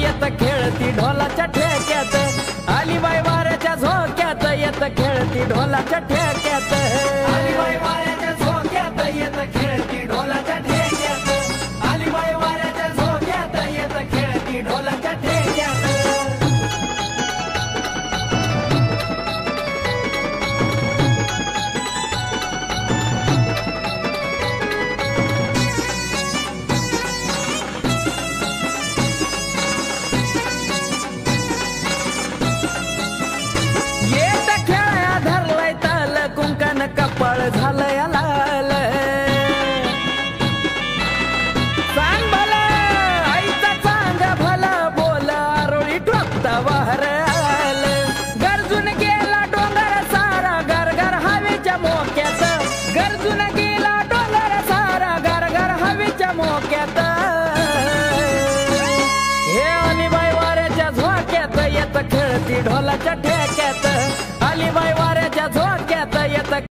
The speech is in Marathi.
येत खेळती ढोलाच्या ठेक्यात, आली बाई वाऱ्याच्या झोक्यात येत खेळती ढोलाच्या ठेक्यात, आली बाई वाऱ्याच्या झोक्यात येत खेळती ढोलाच्या ठेक्यात, आली बाई वाऱ्याच्या झोक्यात येत खेळती ढोलाच्या ठेक्यात. कपाळ झालंय लाल, सांग भला आईचा चांग भला बोल आरोळी ठोकता वाहर आल, गरजून गेला डोंगर सारा गरगर हवेच्या मोक्यात, गरजून गेला डोंगर सारा गरगर हवेच्या मोक्यात, हे आणि बाई वाऱ्याच्या झोक्यात येत खेळती ढोलाच्या ठे